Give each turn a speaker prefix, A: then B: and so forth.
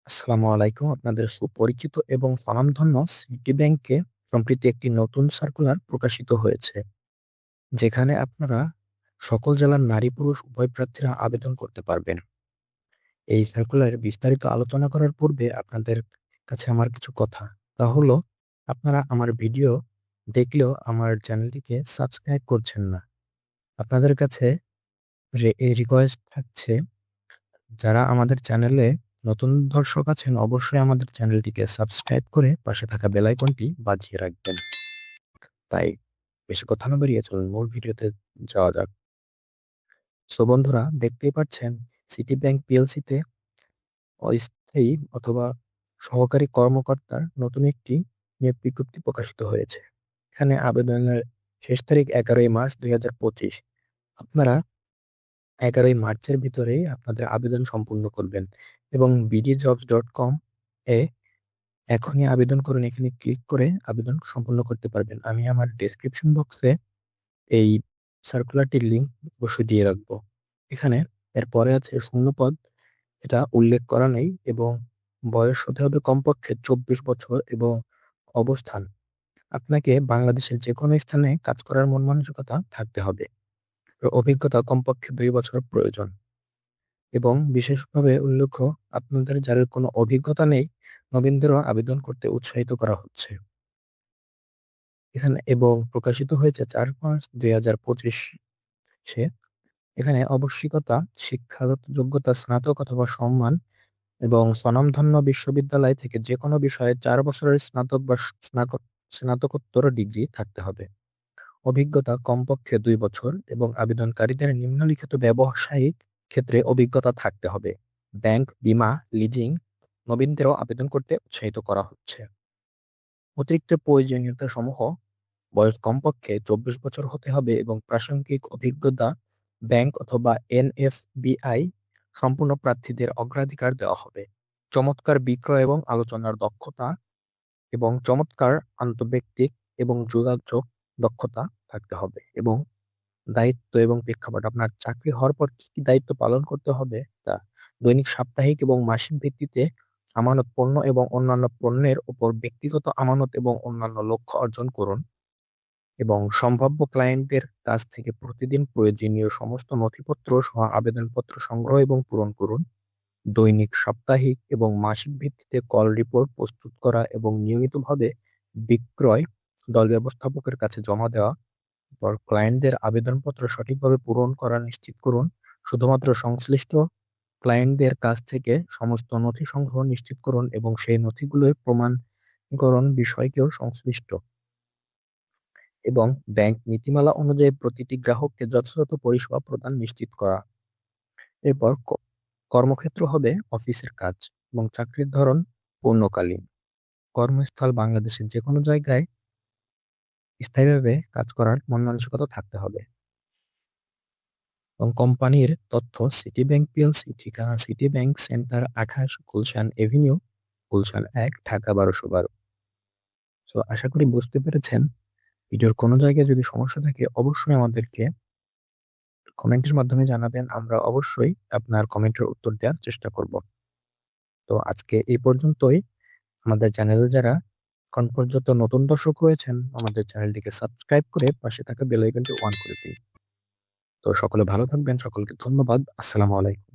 A: আসসালামু আলাইকুম। আপনাদের সুপরিচিত এবং স্বনামধন্য সিটি ব্যাংকে সম্প্রতি একটি নতুন সার্কুলার প্রকাশিত হয়েছে, যেখানে আপনারা সকল জেলার নারী পুরুষ উভয় প্রার্থীরা আবেদন করতে পারবেন। এই সার্কুলারে বিস্তারিত আলোচনা করার পূর্বে আপনাদের কাছে আমার কিছু কথা। তা হলো, আপনারা আমার ভিডিও দেখলেও আমার চ্যানেলটিকে সাবস্ক্রাইব করছেন না। আপনাদের কাছে এই রিকোয়েস্ট থাকছে, যারা আমাদের চ্যানেলে নতুন দর্শক আছেন অবশ্যই আমাদের চ্যানেলটিকে সাবস্ক্রাইব করে পাশে থাকা বেল আইকনটি বাজিয়ে রাখবেন। তাই বেশি কথা না বাড়িয়ে চলুন মূল ভিডিওতে যাওয়া যাক। সো বন্ধুরা, দেখতেই পাচ্ছেন সিটি ব্যাংক পিএলসিতে অস্থায়ী অথবা সহকারী কর্মকর্তার নতুন একটি নিয়োগ বিজ্ঞপ্তি প্রকাশিত হয়েছে। এখানে আবেদনের শেষ তারিখ 11ই মার্চ 2025। আপনারা 11ই মার্চের ভিতরেই আপনাদের আবেদন সম্পূর্ণ করবেন এবং bdjobs.com এ এখনই আবেদন করুন। এখানে ক্লিক করে আবেদন সম্পূর্ণ করতে পারবেন। আমি আমার ডেসক্রিপশন বক্সে এই সার্কুলারটির লিঙ্ক অবশ্যই দিয়ে রাখবো। এখানে এরপরে আছে শূন্যপদ, এটা উল্লেখ করা নেই, এবং বয়স হতে হবে কমপক্ষে 24 বছর এবং অবস্থান, আপনাকে বাংলাদেশের যে কোনো স্থানে কাজ করার মন মানসিকতা থাকতে হবে। অভিজ্ঞতা কমপক্ষে 2 বছর প্রয়োজন এবং বিশেষভাবে উল্লেখ্য, আপনাদের যাদের কোনো অভিজ্ঞতা নেই নবীনদেরও আবেদন করতে উৎসাহিত করা হচ্ছে এখানে, এবং প্রকাশিত হয়েছে 4/5/2025। এখানে আবশ্যিকতা শিক্ষাগত যোগ্যতা স্নাতক অথবা সম্মান এবং স্বনামধন্য বিশ্ববিদ্যালয় থেকে যে কোনো বিষয়ে 4 বছরের স্নাতক বা স্নাতকোত্তর ডিগ্রি থাকতে হবে। অভিজ্ঞতা কমপক্ষে 2 বছর এবং আবেদনকারীদের নিম্নলিখিত ব্যবসায়িক ক্ষেত্রে অভিজ্ঞতা থাকতে হবে। ব্যাংক, বীমা, লিজিং নবীনদেরও আবেদন করতে উৎসাহিত করা হচ্ছে। অতিরিক্ত প্রয়োজনীয়তা সমূহ: বয়স কমপক্ষে 24 বছর হতে হবে এবং প্রাসঙ্গিক অভিজ্ঞতা ব্যাংক অথবা এনএফবিআই সম্পূর্ণ প্রার্থীদের অগ্রাধিকার দেওয়া হবে। চমৎকার বিক্রয় এবং আলোচনার দক্ষতা এবং চমৎকার আন্তঃব্যক্তিক এবং যোগাযোগ দক্ষতা থাকতে হবে। এবং দায়িত্ব এবং প্রেক্ষাপট: আপনার চাকরি হওয়ার পর কি কি দায়িত্ব পালন করতে হবে তা: দৈনিক, সাপ্তাহিক এবং মাসিক ভিত্তিতে আমানত পণ্য এবং অন্যান্য পণ্যের উপর ব্যক্তিগত আমানত এবং অন্যান্য লক্ষ্য অর্জন করুন এবং সম্ভাব্য ক্লায়েন্টদের কাছ থেকে প্রতিদিন প্রয়োজনীয় সমস্ত নথিপত্র সহ আবেদনপত্র সংগ্রহ এবং পূরণ করুন। দৈনিক, সাপ্তাহিক এবং মাসিক ভিত্তিতে কল রিপোর্ট প্রস্তুত করা এবং নিয়মিতভাবে বিক্রয় দল ব্যবস্থাপকের কাছে জমা দেওয়া। পর ক্লায়েন্টদের আবেদনপত্র সঠিকভাবে পূরণ করা নিশ্চিত করুন। শুধুমাত্র সংশ্লিষ্ট ক্লায়েন্টদের কাছ থেকে সমস্ত নথি সংগ্রহ নিশ্চিত করুন এবং সেই নথিগুলোর প্রমাণীকরণ বিষয়কেও সংশ্লিষ্ট এবং ব্যাংক নীতিমালা অনুযায়ী প্রতিটি গ্রাহককে যথাযথ পরিষেবা প্রদান নিশ্চিত করা। এরপর কর্মক্ষেত্র হবে অফিসের কাজ এবং চাকরির ধরন পূর্ণকালীন। কর্মস্থল: বাংলাদেশের যে কোনো জায়গায় স্থায়ীভাবে কাজ করার মন মানসিকতা থাকতে হবে। এবং কোম্পানির তথ্য: সিটি ব্যাংক পিএলসি, ঠিকানা city bank centre 28 Gulshan Avenue, Gulshan 1, Dhaka 1212। তো আশা করি বুঝতে পেরেছেন। ভিডিওর কোনো জায়গায় যদি সমস্যা থাকে অবশ্যই আমাদেরকে কমেন্টের মাধ্যমে জানাবেন, আমরা অবশ্যই আপনার কমেন্টের উত্তর দেওয়ার চেষ্টা করব। তো আজকে এই পর্যন্তই। আমাদের চ্যানেলে যারা এখন পর্যন্ত নতুন দর্শক রয়েছেন, আমাদের চ্যানেলটিকে সাবস্ক্রাইব করে পাশে থাকা বেল আইকনটি অন করে দিন। তো সকলে ভালো থাকবেন, সকলকে ধন্যবাদ। আসসালামু আলাইকুম।